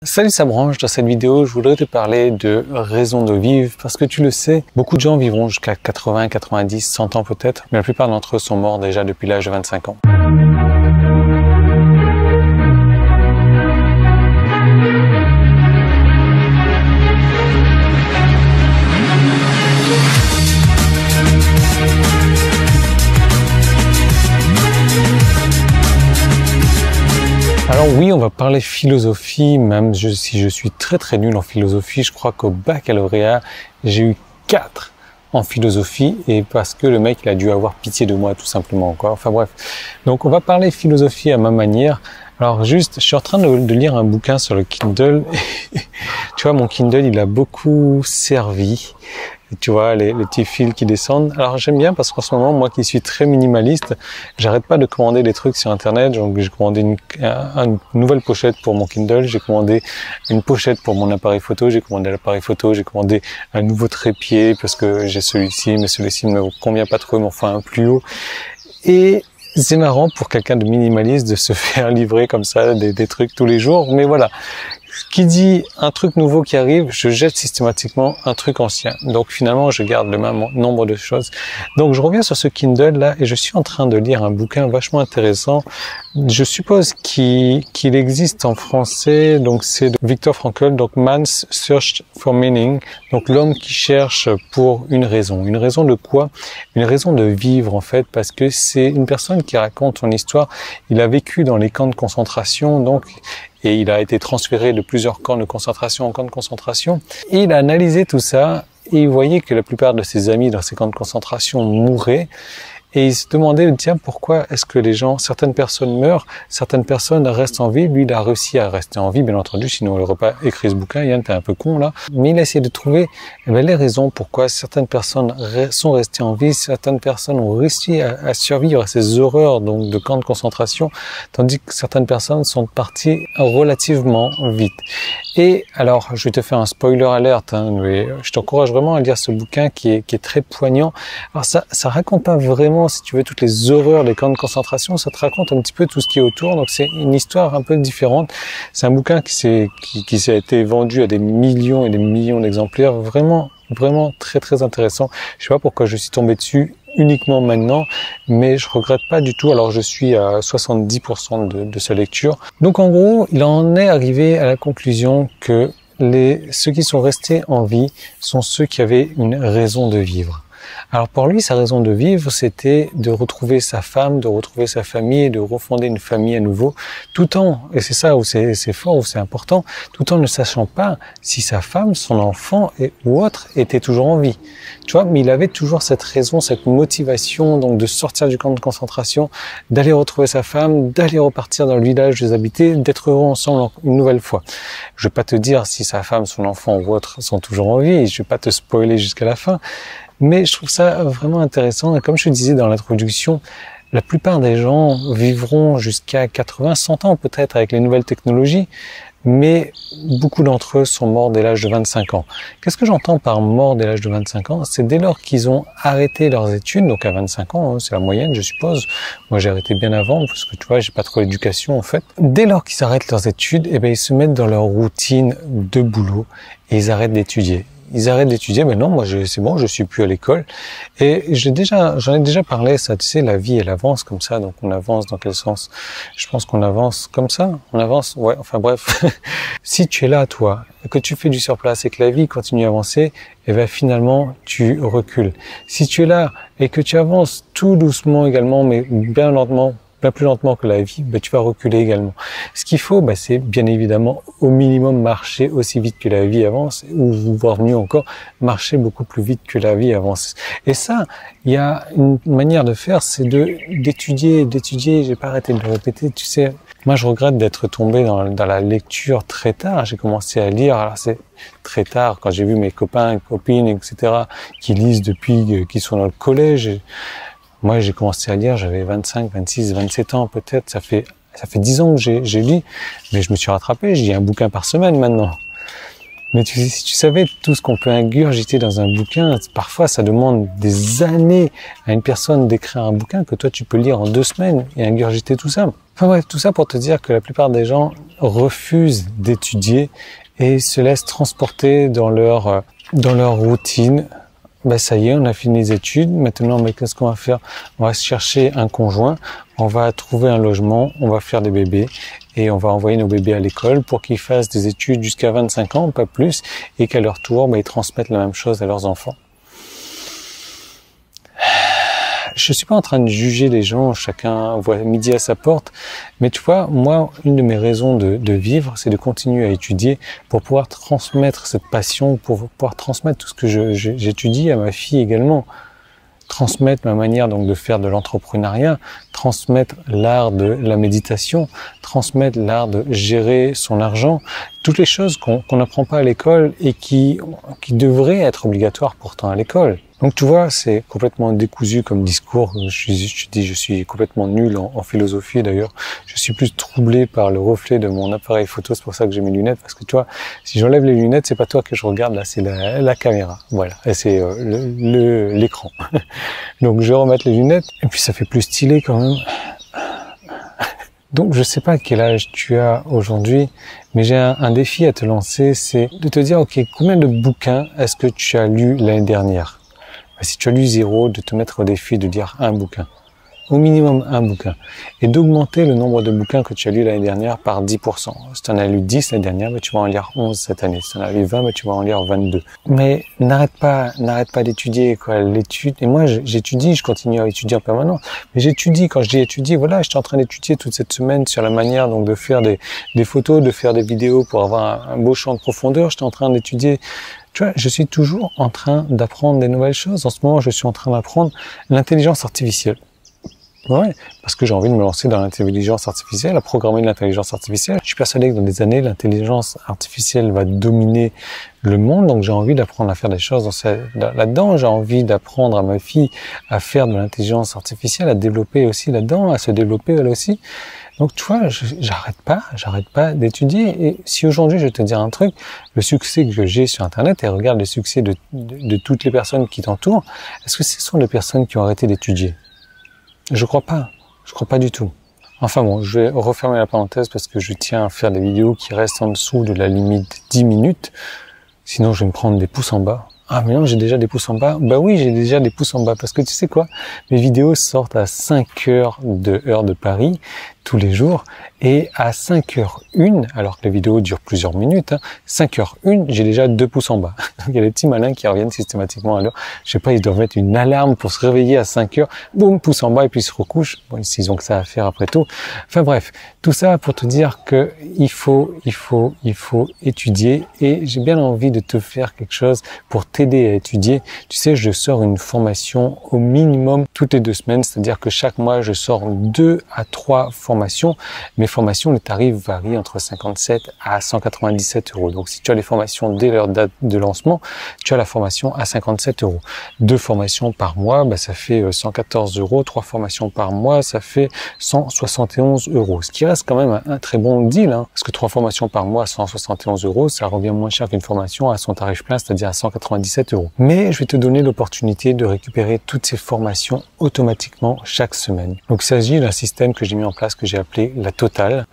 Salut, ça branche. Dans cette vidéo, je voudrais te parler de raison de vivre parce que tu le sais, beaucoup de gens vivront jusqu'à 80, 90, 100 ans peut-être, mais la plupart d'entre eux sont morts déjà depuis l'âge de 25 ans. Alors oui, on va parler philosophie, même si je suis très nul en philosophie. Je crois qu'au baccalauréat, j'ai eu 4 en philosophie et parce que le mec, il a dû avoir pitié de moi tout simplement, quoi. Enfin bref. Donc on va parler philosophie à ma manière. Alors juste, je suis en train de lire un bouquin sur le Kindle. Tu vois, mon Kindle, il a beaucoup servi. Tu vois, les petits fils qui descendent. Alors j'aime bien parce qu'en ce moment, moi qui suis très minimaliste, j'arrête pas de commander des trucs sur Internet. Donc j'ai commandé une nouvelle pochette pour mon Kindle, j'ai commandé une pochette pour mon appareil photo, j'ai commandé l'appareil photo, j'ai commandé un nouveau trépied parce que j'ai celui-ci, mais celui-ci ne me convient pas trop, il m'en faut un plus haut. Et c'est marrant pour quelqu'un de minimaliste de se faire livrer comme ça des trucs tous les jours, mais voilà. Qui dit un truc nouveau qui arrive, je jette systématiquement un truc ancien. Donc finalement, je garde le même nombre de choses. Donc je reviens sur ce Kindle là et je suis en train de lire un bouquin vachement intéressant. Je suppose qu'il existe en français. Donc c'est de Viktor Frankl, donc Man's Search for Meaning. Donc l'homme qui cherche pour une raison. Une raison de quoi? Une raison de vivre en fait, parce que c'est une personne qui raconte son histoire. Il a vécu dans les camps de concentration, donc. Et il a été transféré de plusieurs camps de concentration en camps de concentration. Et il a analysé tout ça et il voyait que la plupart de ses amis dans ces camps de concentration mouraient. Et il se demandait, tiens, pourquoi est-ce que certaines personnes meurent, certaines personnes restent en vie. Lui, il a réussi à rester en vie, bien entendu, sinon il n'aurait pas écrit ce bouquin. Yann, t'es un peu con, là. Mais il a essayé de trouver les raisons pourquoi certaines personnes sont restées en vie, certaines personnes ont réussi à survivre à ces horreurs donc de camps de concentration, tandis que certaines personnes sont parties relativement vite. Et alors, je vais te faire un spoiler alert, hein, mais je t'encourage vraiment à lire ce bouquin qui est très poignant. Alors ça raconte pas vraiment, si tu veux, toutes les horreurs des camps de concentration, ça te raconte un petit peu tout ce qui est autour, donc c'est une histoire un peu différente. C'est un bouquin qui a été vendu à des millions et des millions d'exemplaires, vraiment très intéressant. Je sais pas pourquoi je suis tombé dessus uniquement maintenant, mais je regrette pas du tout. Alors je suis à 70% de sa lecture. Donc en gros, il en est arrivé à la conclusion que ceux qui sont restés en vie sont ceux qui avaient une raison de vivre. Alors pour lui, sa raison de vivre, c'était de retrouver sa femme, de retrouver sa famille et de refonder une famille à nouveau, tout en, et c'est ça où c'est fort, où c'est important, tout en ne sachant pas si sa femme, son enfant ou autre était toujours en vie. Tu vois, mais il avait toujours cette raison, cette motivation donc de sortir du camp de concentration, d'aller retrouver sa femme, d'aller repartir dans le village où ils habitaient, d'être heureux ensemble une nouvelle fois. Je vais pas te dire si sa femme, son enfant ou autre sont toujours en vie, je vais pas te spoiler jusqu'à la fin. Mais je trouve ça vraiment intéressant. Et comme je te disais dans l'introduction, la plupart des gens vivront jusqu'à 80, 100 ans peut-être avec les nouvelles technologies, mais beaucoup d'entre eux sont morts dès l'âge de 25 ans. Qu'est-ce que j'entends par mort dès l'âge de 25 ans? C'est dès lors qu'ils ont arrêté leurs études, donc à 25 ans, hein, c'est la moyenne, je suppose. Moi, j'ai arrêté bien avant, parce que tu vois, j'ai pas trop l'éducation en fait. Dès lors qu'ils arrêtent leurs études, eh ben, ils se mettent dans leur routine de boulot et ils arrêtent d'étudier. Ils arrêtent d'étudier, mais non, moi c'est bon, je suis plus à l'école. Et j'en ai déjà parlé, ça, tu sais, la vie elle avance comme ça, donc on avance dans quel sens? Je pense qu'on avance comme ça, on avance, ouais, enfin bref. Si tu es là, toi, que tu fais du surplace et que la vie continue à avancer, et ben finalement tu recules. Si tu es là et que tu avances tout doucement également, mais bien lentement, bien plus lentement que la vie, ben, tu vas reculer également. Ce qu'il faut, ben, c'est bien évidemment au minimum marcher aussi vite que la vie avance, ou voire mieux encore, marcher beaucoup plus vite que la vie avance. Et ça, il y a une manière de faire, c'est d'étudier, j'ai pas arrêté de le répéter, tu sais. Moi, je regrette d'être tombé dans la lecture très tard. J'ai commencé à lire, alors c'est très tard, quand j'ai vu mes copains, copines, etc., qui lisent depuis qu'ils sont dans le collège. Moi, j'ai commencé à lire, j'avais 25, 26, 27 ans peut-être. Ça fait 10 ans que j'ai lu, mais je me suis rattrapé. Je lis un bouquin par semaine maintenant. Mais si tu savais tout ce qu'on peut ingurgiter dans un bouquin, parfois ça demande des années à une personne d'écrire un bouquin que toi tu peux lire en 2 semaines et ingurgiter tout ça. Enfin bref, tout ça pour te dire que la plupart des gens refusent d'étudier et se laissent transporter dans leur routine. Ben ça y est, on a fini les études. Maintenant, mais qu'est-ce qu'on va faire? On va chercher un conjoint, on va trouver un logement, on va faire des bébés et on va envoyer nos bébés à l'école pour qu'ils fassent des études jusqu'à 25 ans, pas plus, et qu'à leur tour, ben, ils transmettent la même chose à leurs enfants. Je suis pas en train de juger les gens, chacun voit midi à sa porte, mais tu vois, moi, une de mes raisons de vivre, c'est de continuer à étudier pour pouvoir transmettre cette passion, pour pouvoir transmettre tout ce que j'étudie à ma fille également. Transmettre ma manière donc de faire de l'entrepreneuriat, transmettre l'art de la méditation, transmettre l'art de gérer son argent, toutes les choses qu'on n'apprend pas à l'école et qui devraient être obligatoires pourtant à l'école. Donc tu vois, c'est complètement décousu comme discours. Je suis complètement nul en philosophie d'ailleurs. Je suis plus troublé par le reflet de mon appareil photo, c'est pour ça que j'ai mes lunettes, parce que tu vois, si j'enlève les lunettes, c'est pas toi que je regarde, là c'est la caméra. Voilà, et c'est l'écran. Donc je vais remettre les lunettes, et puis ça fait plus stylé quand même. Donc je sais pas quel âge tu as aujourd'hui, mais j'ai un défi à te lancer, c'est de te dire, ok, combien de bouquins est-ce que tu as lu l'année dernière? Si tu as lu 0, de te mettre au défi de lire un bouquin. Au minimum un bouquin. Et d'augmenter le nombre de bouquins que tu as lu l'année dernière par 10%. Si tu en as lu 10 l'année dernière, tu vas en lire 11 cette année. Si tu en as lu 20, tu vas en lire 22. Mais n'arrête pas d'étudier, quoi. L'étude. Et moi, j'étudie, je continue à étudier en permanence. Mais j'étudie, quand je dis étudier, voilà, j'étais en train d'étudier toute cette semaine sur la manière, donc, de faire des photos, de faire des vidéos pour avoir un beau champ de profondeur. J'étais en train d'étudier. Tu vois, je suis toujours en train d'apprendre des nouvelles choses. En ce moment, je suis en train d'apprendre l'intelligence artificielle. Ouais, parce que j'ai envie de me lancer dans l'intelligence artificielle, à programmer de l'intelligence artificielle. Je suis persuadé que dans des années, l'intelligence artificielle va dominer le monde, donc j'ai envie d'apprendre à faire des choses là-dedans. J'ai envie d'apprendre à ma fille à faire de l'intelligence artificielle, à développer aussi là-dedans, à se développer elle aussi. Donc tu vois, j'arrête pas d'étudier. Et si aujourd'hui je vais te dire un truc, le succès que j'ai sur Internet, et regarde le succès de toutes les personnes qui t'entourent, est-ce que ce sont des personnes qui ont arrêté d'étudier? Je crois pas du tout. Enfin bon, je vais refermer la parenthèse parce que je tiens à faire des vidéos qui restent en dessous de la limite 10 minutes. Sinon, je vais me prendre des pouces en bas. Ah, mais non, j'ai déjà des pouces en bas. Bah oui, j'ai déjà des pouces en bas parce que tu sais quoi? Mes vidéos sortent à 5 heures de Paris tous les jours et à 5h01, alors que les vidéos durent plusieurs minutes, 5h01, j'ai déjà 2 pouces en bas. Il y a des petits malins qui reviennent systématiquement à l'heure. Je sais pas, ils doivent mettre une alarme pour se réveiller à 5h, boum, pouce en bas et puis ils se recouchent. Bon, s'ils ont que ça à faire après tout. Enfin bref, tout ça pour te dire que il faut étudier et j'ai bien envie de te faire quelque chose pour t'aider à étudier. Tu sais, je sors une formation au minimum toutes les 2 semaines, c'est-à-dire que chaque mois, je sors 2 à 3 formations. Mes formations, les tarifs varient entre 57 à 197 euros. Donc, si tu as les formations dès leur date de lancement, tu as la formation à 57 euros. 2 formations par mois, bah, ça fait 114 euros. 3 formations par mois, ça fait 171 euros. Ce qui reste quand même un très bon deal, hein, parce que 3 formations par mois à 171 euros, ça revient moins cher qu'une formation à son tarif plein, c'est-à-dire à 197 euros. Mais je vais te donner l'opportunité de récupérer toutes ces formations automatiquement chaque semaine. Donc, il s'agit d'un système que j'ai mis en place, que j'ai appelé la totale,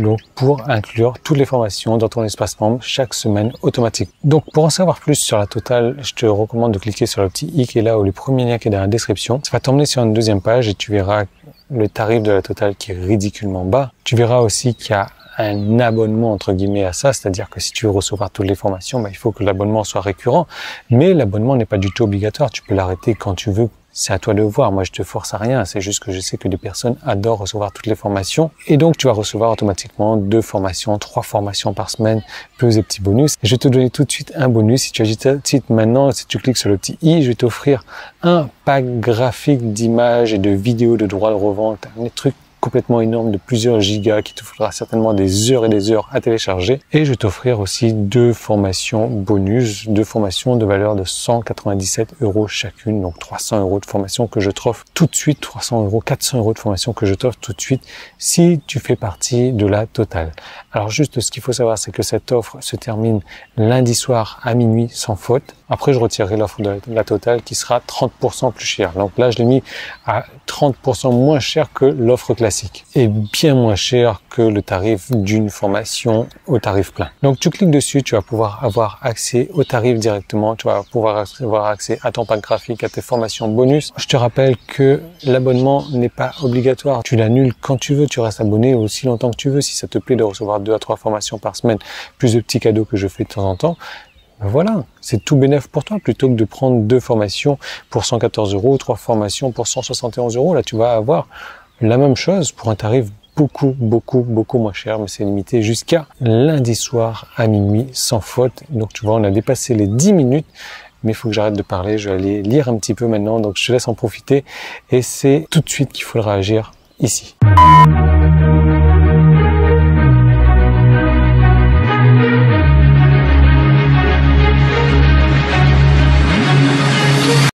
donc pour inclure toutes les formations dans ton espace membre chaque semaine automatique. Donc pour en savoir plus sur la totale, je te recommande de cliquer sur le petit i qui est là ou le premier lien qui est dans la description. Ça va t'emmener sur une deuxième page et tu verras le tarif de la totale qui est ridiculement bas. Tu verras aussi qu'il y a un abonnement entre guillemets à ça, c'est-à-dire que si tu veux recevoir toutes les formations, bah, il faut que l'abonnement soit récurrent, mais l'abonnement n'est pas du tout obligatoire, tu peux l'arrêter quand tu veux. C'est à toi de voir. Moi, je te force à rien. C'est juste que je sais que des personnes adorent recevoir toutes les formations. Et donc, tu vas recevoir automatiquement 2 formations, 3 formations par semaine, plus des petits bonus. Et je vais te donner tout de suite un bonus. Si tu agites le site maintenant, si tu cliques sur le petit i, je vais t'offrir un pack graphique d'images et de vidéos de droit de revente. Un truc complètement énorme de plusieurs gigas qui te faudra certainement des heures et des heures à télécharger. Et je vais t'offrir aussi 2 formations bonus, 2 formations de valeur de 197 euros chacune, donc 300 euros de formation que je t'offre tout de suite, 300 euros, 400 euros de formation que je t'offre tout de suite si tu fais partie de la totale. Alors juste ce qu'il faut savoir, c'est que cette offre se termine lundi soir à minuit sans faute. Après, je retirerai l'offre de la totale qui sera 30% plus chère. Donc là, je l'ai mis à 30% moins cher que l'offre classique. classique et bien moins cher que le tarif d'une formation au tarif plein. Donc tu cliques dessus, tu vas pouvoir avoir accès au tarif directement, tu vas pouvoir avoir accès à ton pack graphique, à tes formations bonus. Je te rappelle que l'abonnement n'est pas obligatoire, tu l'annules quand tu veux, tu restes abonné aussi longtemps que tu veux. Si ça te plaît de recevoir 2 à 3 formations par semaine, plus de petits cadeaux que je fais de temps en temps, voilà, c'est tout bénef pour toi, plutôt que de prendre 2 formations pour 114 €, 3 formations pour 171 €. Là, tu vas avoir la même chose pour un tarif beaucoup moins cher, mais c'est limité jusqu'à lundi soir à minuit sans faute. Donc tu vois, on a dépassé les 10 minutes, mais il faut que j'arrête de parler, je vais aller lire un petit peu maintenant, donc je te laisse en profiter et c'est tout de suite qu'il faudra agir ici.